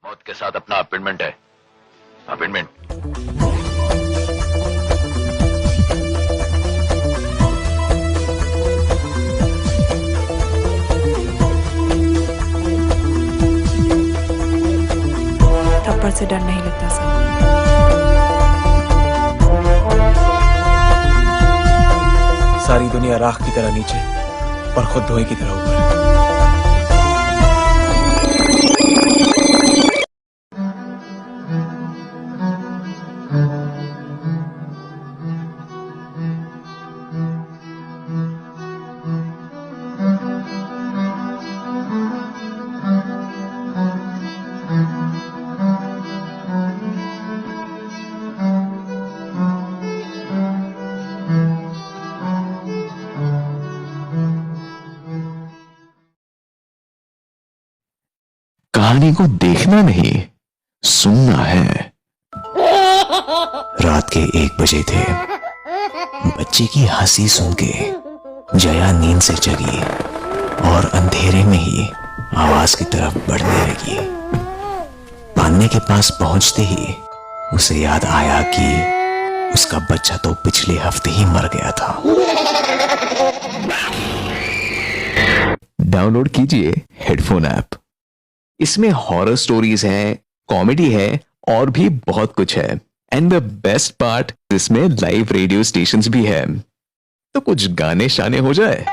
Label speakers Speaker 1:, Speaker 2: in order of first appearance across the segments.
Speaker 1: मौत के साथ अपना अपॉइंटमेंट है। अपॉइंटमेंट।
Speaker 2: थप्पड़ से डर नहीं लगता सर।
Speaker 3: सारी दुनिया राख की तरह नीचे और खुद धुएं की तरह ऊपर।
Speaker 4: कहानी को देखना नहीं, सुनना है।
Speaker 5: रात के 1 बजे थे। बच्चे की हंसी सुन के जया नींद से जगी और अंधेरे में ही आवाज की तरफ बढ़ने लगी। पान्ने के पास पहुंचते ही उसे याद आया कि उसका बच्चा तो पिछले हफ्ते ही मर गया था।
Speaker 4: डाउनलोड कीजिए हेडफोन ऐप। इसमें हॉरर स्टोरीज हैं, कॉमेडी है और भी बहुत कुछ है। एंड द बेस्ट पार्ट, इसमें लाइव रेडियो स्टेशंस भी है, तो कुछ गाने शाने हो जाए।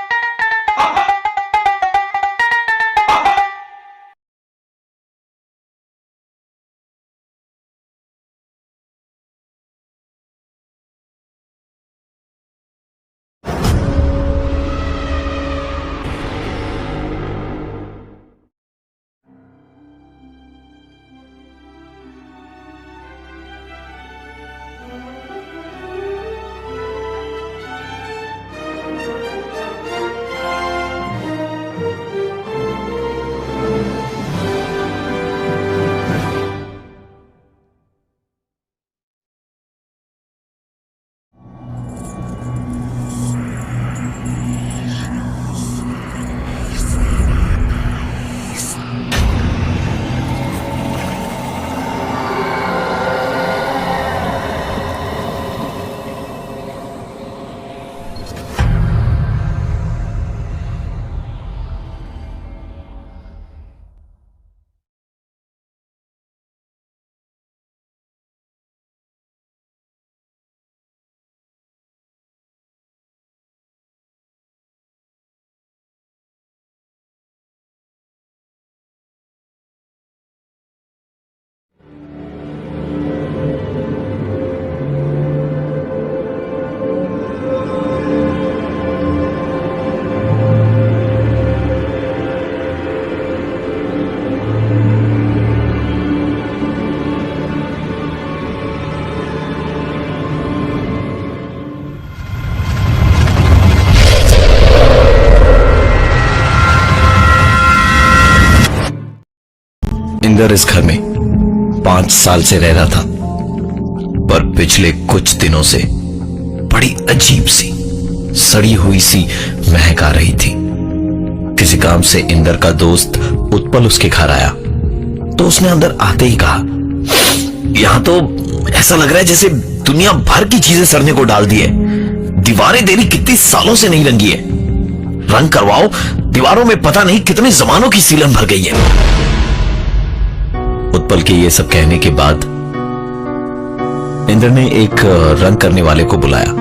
Speaker 5: इंदर इस घर में 5 साल से रह रहा था, पर पिछले कुछ दिनों से बड़ी अजीब सी सड़ी हुई सी महक आ रही थी। किसी काम से इंदर का दोस्त उत्पल उसके घर आया तो उसने अंदर आते ही कहा, यहां तो ऐसा लग रहा है जैसे दुनिया भर की चीजें सड़ने को डाल दी है। दीवारें देरी कितनी सालों से नहीं रंगी है, रंग करवाओ, दीवारों में पता नहीं कितने जमानों की सीलन भर गई है। उत्पल के ये सब कहने के बाद इंद्र ने एक रंग करने वाले को बुलाया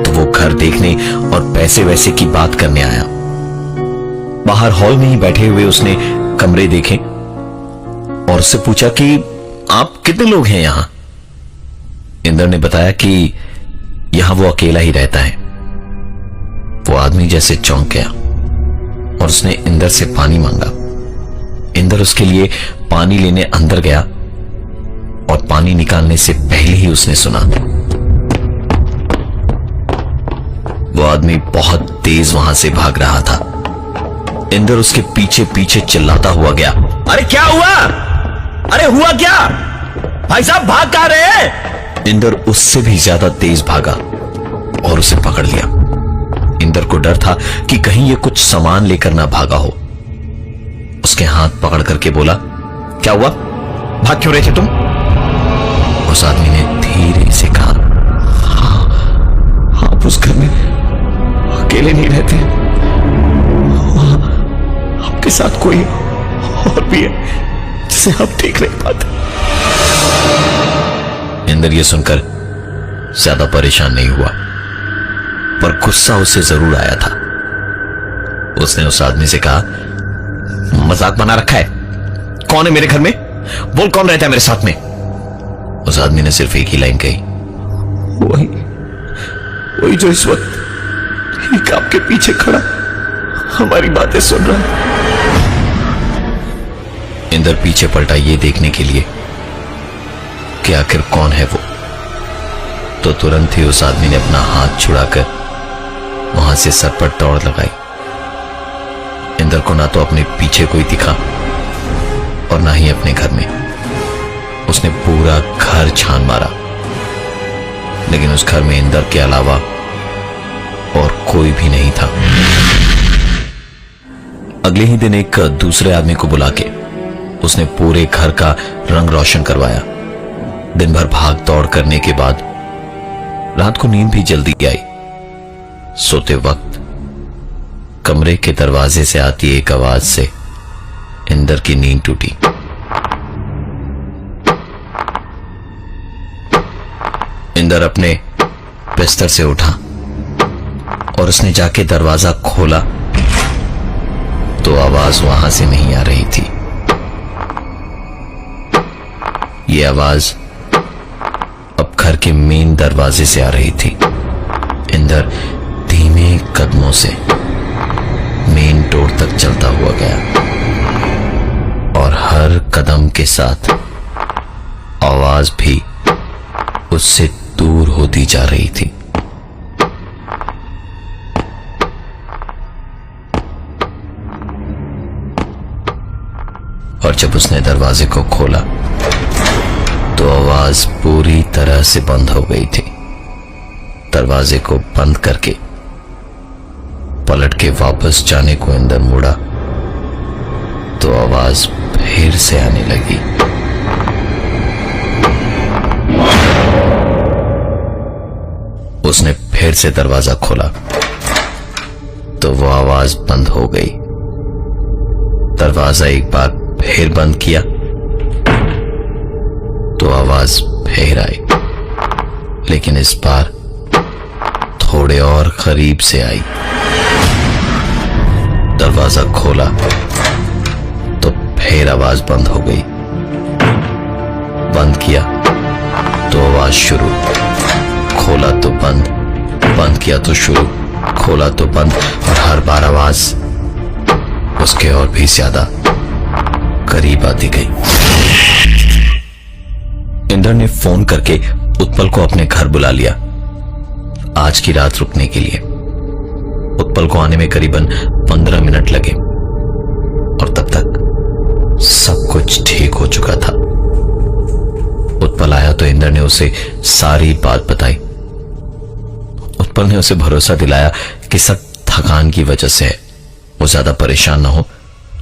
Speaker 5: तो वो घर देखने और पैसे वैसे की बात करने आया। बाहर हॉल में ही बैठे हुए उसने कमरे देखे और उससे पूछा कि आप कितने लोग हैं यहां। इंद्र ने बताया कि यहां वो अकेला ही रहता है। वो आदमी जैसे चौंक गया और उसने इंद्र से पानी मांगा। इंदर उसके लिए पानी लेने अंदर गया और पानी निकालने से पहले ही उसने सुना वो आदमी बहुत तेज वहां से भाग रहा था। इंदर उसके पीछे पीछे चिल्लाता हुआ गया, अरे क्या हुआ, अरे हुआ क्या, भाई साहब भाग कहां रहे हैं। इंदर उससे भी ज्यादा तेज भागा और उसे पकड़ लिया। इंदर को डर था कि कहीं ये कुछ सामान लेकर ना भागा हो। उसके हाथ पकड़ करके बोला, क्या हुआ, भाग क्यों रहे थे तुम? उस आदमी ने धीरे से कहा, हाँ, आप उस घर में अकेले नहीं रहते, वहां आपके साथ कोई और भी है जिसे आप देख नहीं पाते। इंदर ये सुनकर ज्यादा परेशान नहीं हुआ, पर गुस्सा उसे जरूर आया था। उसने उस आदमी से कहा, मजाक बना रखा है? कौन है मेरे घर में? बोल, कौन रहता है मेरे साथ में? उस आदमी ने सिर्फ एक ही लाइन कही, वही जो इस वक्त ठीक आपके पीछे खड़ा हमारी बातें सुन रहा है। इंदर पीछे पलटा ये देखने के लिए कि आखिर कौन है वो, तो तुरंत ही उस आदमी ने अपना हाथ छुड़ाकर वहां से सर पर दौड़ लगाई। इंदर को ना तो अपने पीछे कोई दिखा और ना ही अपने घर में। उसने पूरा घर छान मारा, लेकिन उस घर में इंदर के अलावा और कोई भी नहीं था। अगले ही दिन एक दूसरे आदमी को बुला के उसने पूरे घर का रंग रोशन करवाया। दिन भर भाग दौड़ करने के बाद रात को नींद भी जल्दी आई। सोते वक्त कमरे के दरवाजे से आती एक आवाज से इंदर की नींद टूटी। इंदर अपने बिस्तर से उठा और उसने जाके दरवाजा खोला तो आवाज वहां से नहीं आ रही थी। ये आवाज अब घर के मेन दरवाजे से आ रही थी। इंदर धीमे कदमों से मेन डोर तक चलता हुआ गया और हर कदम के साथ आवाज भी उससे दूर होती जा रही थी। और जब उसने दरवाजे को खोला तो आवाज पूरी तरह से बंद हो गई थी। दरवाजे को बंद करके पलट के वापस जाने को इंदर मुड़ा तो आवाज फिर से आने लगी। उसने फिर से दरवाजा खोला तो वो आवाज बंद हो गई। दरवाजा एक बार फिर बंद किया तो आवाज फिर आई, लेकिन इस बार थोड़े और करीब से आई। दरवाजा खोला तो फिर आवाज बंद हो गई। बंद किया तो आवाज शुरू, खोला तो बंद, बंद किया तो शुरू, खोला तो बंद, और हर बार आवाज उसके और भी ज्यादा करीब आती गई। इंदर ने फोन करके उत्पल को अपने घर बुला लिया आज की रात रुकने के लिए। उत्पल को आने में करीबन 15 मिनट लगे और तब तक सब कुछ ठीक हो चुका था। उत्पल आया तो इंदर ने उसे सारी बात बताई। उत्पल ने उसे भरोसा दिलाया कि सब थकान की वजह से है, वो ज्यादा परेशान ना हो,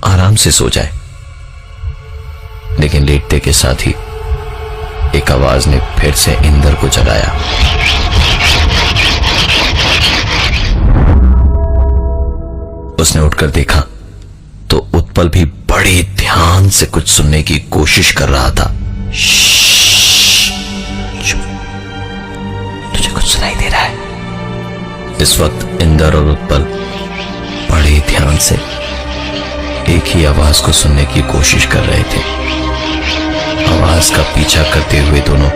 Speaker 5: आराम से सो जाए। लेकिन लेटते के साथ ही एक आवाज ने फिर से इंदर को जगाया। उसने उठकर देखा तो उत्पल भी बड़े ध्यान से कुछ सुनने की कोशिश कर रहा था। तुझे कुछ सुनाई दे रहा है? इस वक्त इंदर और उत्पल बड़े ध्यान से एक ही आवाज को सुनने की कोशिश कर रहे थे। आवाज का पीछा करते हुए दोनों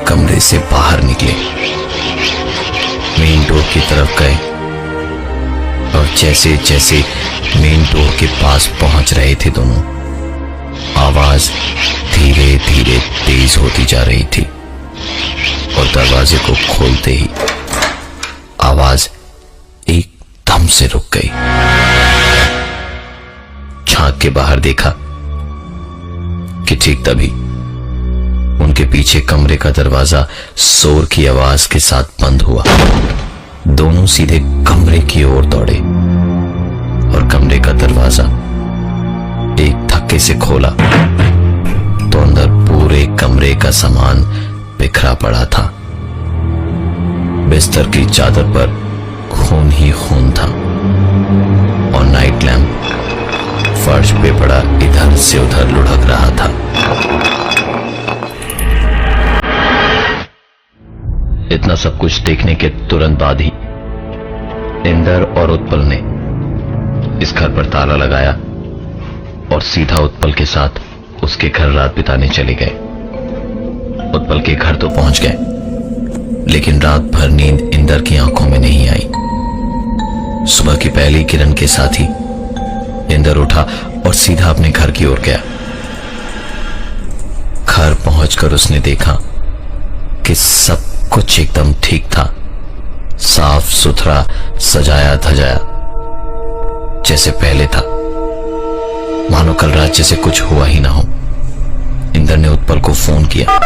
Speaker 5: कमरे से बाहर निकले, मेन डोर की तरफ गए और जैसे जैसे मेन डोर के पास पहुंच रहे थे दोनों, आवाज धीरे धीरे तेज होती जा रही थी और दरवाजे को खोलते ही आवाज एकदम से रुक गई। झांक के बाहर देखा कि ठीक तभी उनके पीछे कमरे का दरवाजा शोर की आवाज के साथ बंद हुआ। दोनों सीधे कमरे की ओर दौड़े और कमरे का दरवाजा एक धक्के से खोला तो अंदर पूरे कमरे का सामान बिखरा पड़ा था। बिस्तर की चादर पर खून ही खून था और नाइट लैंप फर्श पे पड़ा इधर से उधर लुढ़क रहा था। इतना सब कुछ देखने के तुरंत बाद ही इंदर और उत्पल ने इस घर पर ताला लगाया और सीधा उत्पल के साथ उसके घर रात बिताने चले गए। उत्पल के घर तो पहुंच गए, लेकिन रात भर नींद इंदर की आंखों में नहीं आई। सुबह की पहली किरण के साथ ही इंदर उठा और सीधा अपने घर की ओर गया। घर पहुंचकर उसने देखा कि सब कुछ एकदम ठीक था, साफ सुथरा, सजाया धजाया जैसे पहले था, मानो कल रात जैसे कुछ हुआ ही ना हो। इंदर ने उत्पल को फोन किया।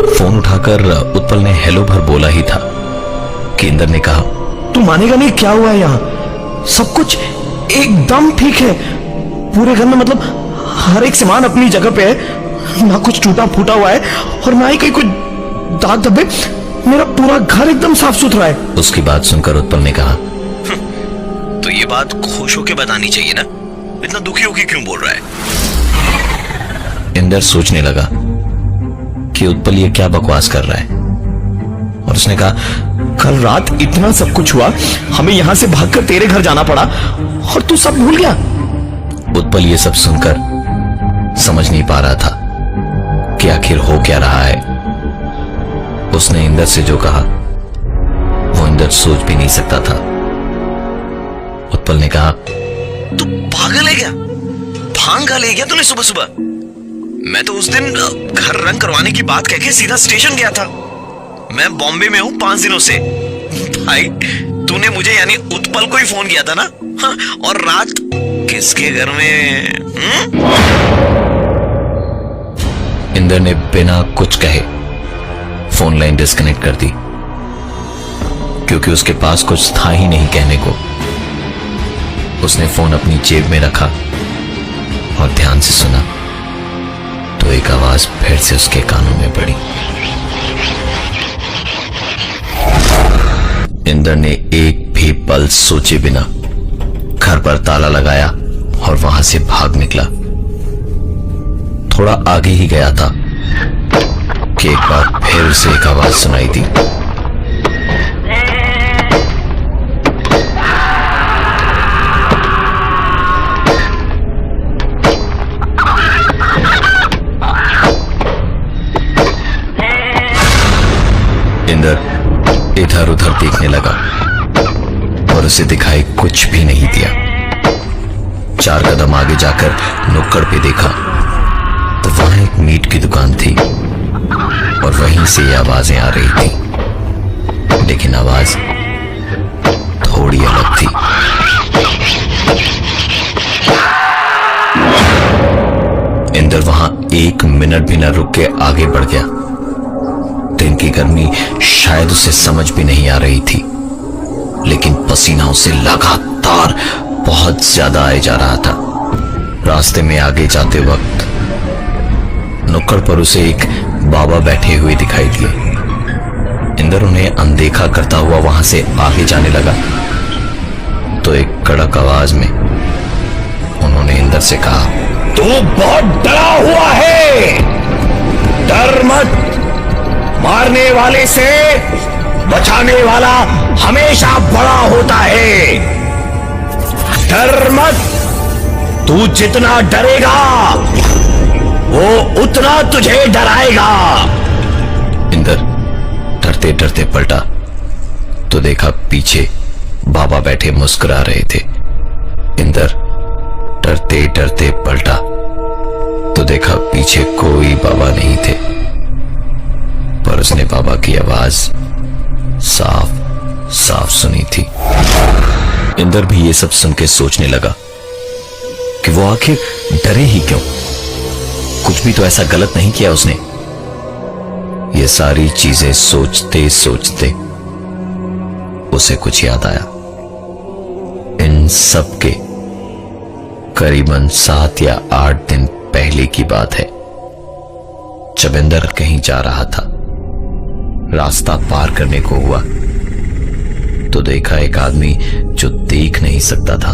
Speaker 5: फोन उठाकर उत्पल ने हेलो भर बोला ही था कि इंदर ने कहा,
Speaker 3: तू मानेगा नहीं क्या हुआ है यहाँ। सब कुछ एकदम ठीक है पूरे घर में, मतलब हर एक सामान अपनी जगह पे है, ना कुछ टूटा फूटा हुआ है और ना ही कहीं कुछ दाग धब्बे। मेरा पूरा घर एकदम साफ सुथरा है।
Speaker 5: उसकी बात सुनकर उत्पल ने कहा,
Speaker 6: तो ये बात खुश होके बतानी चाहिए ना, इतना दुखी होके क्यों बोल रहा है?
Speaker 5: इंदर सोचने लगा कि उत्पल ये क्या बकवास कर रहा है और उसने कहा,
Speaker 3: कल रात इतना सब कुछ हुआ, हमें यहां से भागकर तेरे घर जाना पड़ा और तू सब भूल गया।
Speaker 5: उत्पल ये सब सुनकर समझ नहीं पा रहा था कि आखिर हो क्या रहा है। उसने इंदर से जो कहा वो इंदर सोच भी नहीं सकता था। उत्पल ने कहा,
Speaker 6: तू पागल है क्या? भांग खा ले गया तूने सुबह सुबह? मैं तो उस दिन घर रंग करवाने की बात कहके सीधा स्टेशन गया था। मैं बॉम्बे में हूं 5 दिनों से। भाई तूने मुझे यानी उत्पल को ही फोन किया था ना? हाँ, और रात किसके घर में?
Speaker 5: इंदर ने बिना कुछ कहे फोन लाइन डिस्कनेक्ट कर दी, क्योंकि उसके पास कुछ था ही नहीं कहने को। उसने फोन अपनी जेब में रखा और ध्यान से सुना तो एक आवाज फिर से उसके कानों में पड़ी। इंदर ने एक भी पल सोचे बिना घर पर ताला लगाया और वहां से भाग निकला। थोड़ा आगे ही गया था कि एक बार फिर उसे एक आवाज सुनाई दी। इंदर इधर उधर देखने लगा और उसे दिखाई कुछ भी नहीं दिया। 4 कदम आगे जाकर नुक्कड़ पे देखा तो वहां एक मीट की दुकान थी और वहीं से ये आवाजें आ रही थी, लेकिन आवाज थोड़ी अलग थी। इंदर वहां 1 मिनट भी न रुक के आगे बढ़ गया। दिन की गर्मी शायद उसे समझ भी नहीं आ रही थी, लेकिन पसीना उसे लगातार बहुत ज्यादा आए जा रहा था। रास्ते में आगे जाते वक्त नुक्कड़ पर उसे एक बाबा बैठे हुए दिखाई दिए। इंदर उन्हें अनदेखा करता हुआ वहां से आगे जाने लगा तो एक कड़क आवाज में उन्होंने इंदर से कहा,
Speaker 3: तू बहुत डरा हुआ है, डर मत। मारने वाले से बचाने वाला हमेशा बड़ा होता है। डर मत, तू जितना डरेगा वो उतना तुझे डराएगा।
Speaker 5: इंदर डरते डरते पलटा तो देखा पीछे बाबा बैठे मुस्कुरा रहे थे। इंदर डरते डरते पलटा तो देखा पीछे कोई बाबा नहीं थे, पर उसने बाबा की आवाज साफ साफ सुनी थी। इंदर भी ये सब सुन के सोचने लगा कि वो आखिर डरे ही क्यों? कुछ भी तो ऐसा गलत नहीं किया उसने। ये सारी चीजें सोचते सोचते उसे कुछ याद आया। इन सब के करीबन 7 या 8 दिन पहले की बात है। जब इंदर कहीं जा रहा था, रास्ता पार करने को हुआ तो देखा एक आदमी जो देख नहीं सकता था,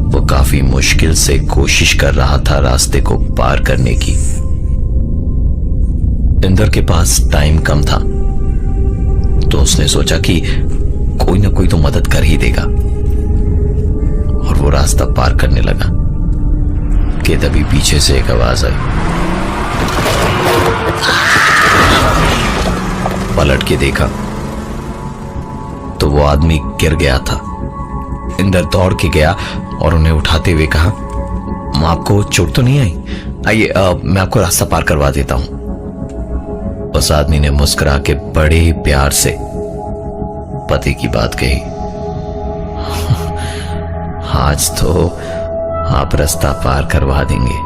Speaker 5: वो काफी मुश्किल से कोशिश कर रहा था रास्ते को पार करने की। इंदर के पास टाइम कम था तो उसने सोचा कि कोई ना कोई तो मदद कर ही देगा, और वो रास्ता पार करने लगा कि तभी पीछे से एक आवाज आई। पलट के देखा तो वो आदमी गिर गया था। इंदर दौड़ के गया और उन्हें उठाते हुए कहा, आपको चोट तो नहीं आई? आइए मैं आपको रास्ता पार करवा देता हूं। उस आदमी ने मुस्कुरा के बड़े प्यार से पति की बात कही, आज तो आप रास्ता पार करवा देंगे,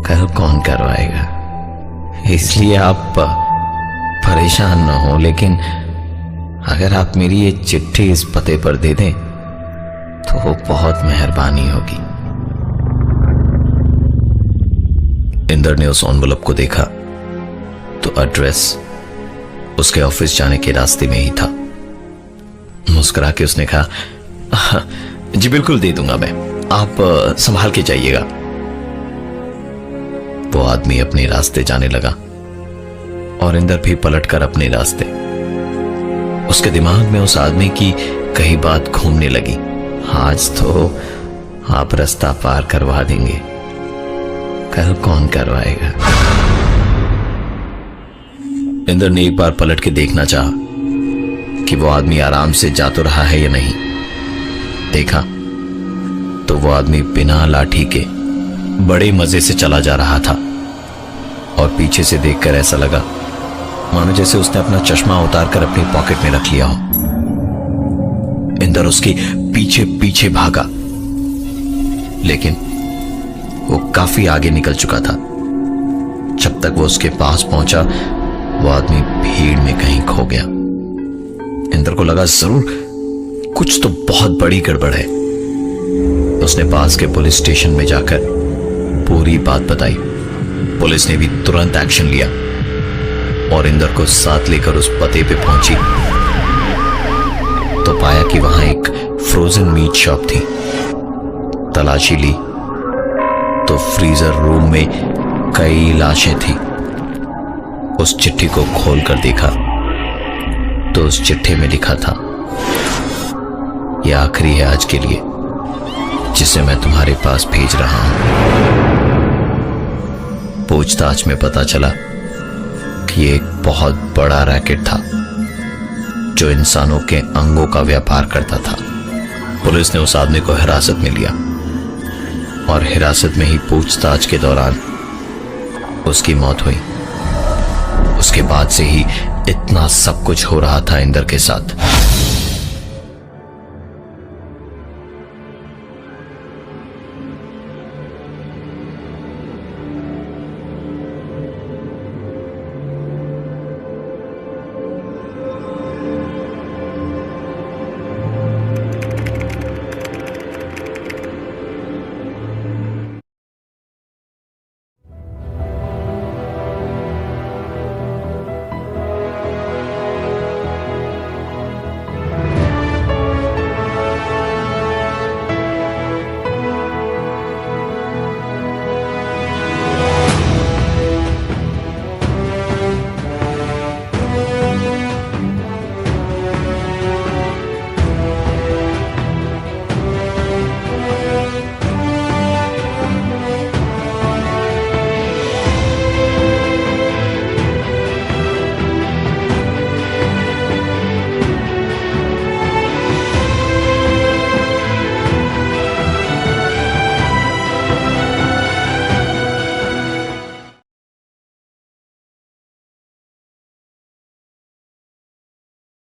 Speaker 5: कल कौन करवाएगा, इसलिए आप परेशान न हो, लेकिन अगर आप मेरी ये चिट्ठी इस पते पर दे दें तो बहुत मेहरबानी होगी। इंदर ने उस एनवेलप को देखा तो एड्रेस उसके ऑफिस जाने के रास्ते में ही था। मुस्कुरा के उसने कहा, जी बिल्कुल दे दूंगा मैं, आप संभाल के जाइएगा। वो आदमी अपने रास्ते जाने लगा और इंदर भी पलटकर अपने रास्ते। उसके दिमाग में उस आदमी की कही बात घूमने लगी, आज तो आप रास्ता पार करवा देंगे, कल कौन करवाएगा। इंदर ने एक बार पलट के देखना चाहा कि वो आदमी आराम से जा तो रहा है या नहीं। देखा तो वो आदमी बिना लाठी के बड़े मजे से चला जा रहा था, और पीछे से देखकर ऐसा लगा मानो जैसे उसने अपना चश्मा उतारकर अपनी पॉकेट में रख लिया हो। इंदर उसके पीछे पीछे भागा, लेकिन वो काफी आगे निकल चुका था। जब तक वो उसके पास पहुंचा वो आदमी भीड़ में कहीं खो गया। इंदर को लगा जरूर कुछ तो बहुत बड़ी गड़बड़ है। उसने पास के पुलिस स्टेशन में जाकर पूरी बात बताई। पुलिस ने भी तुरंत एक्शन लिया और इंदर को साथ लेकर उस पते पे पहुंची तो पाया कि वहां एक फ्रोजन मीट शॉप थी। तलाशी ली तो फ्रीजर रूम में कई लाशें थी। उस चिट्ठी को खोलकर देखा तो उस चिट्ठी में लिखा था, यह आखिरी है आज के लिए जिसे मैं तुम्हारे पास भेज रहा हूं। पूछताछ में पता चला कि ये एक बहुत बड़ा रैकेट था जो इंसानों के अंगों का व्यापार करता था। पुलिस ने उस आदमी को हिरासत में लिया और हिरासत में ही पूछताछ के दौरान उसकी मौत हुई। उसके बाद से ही इतना सब कुछ हो रहा था इंदर के साथ।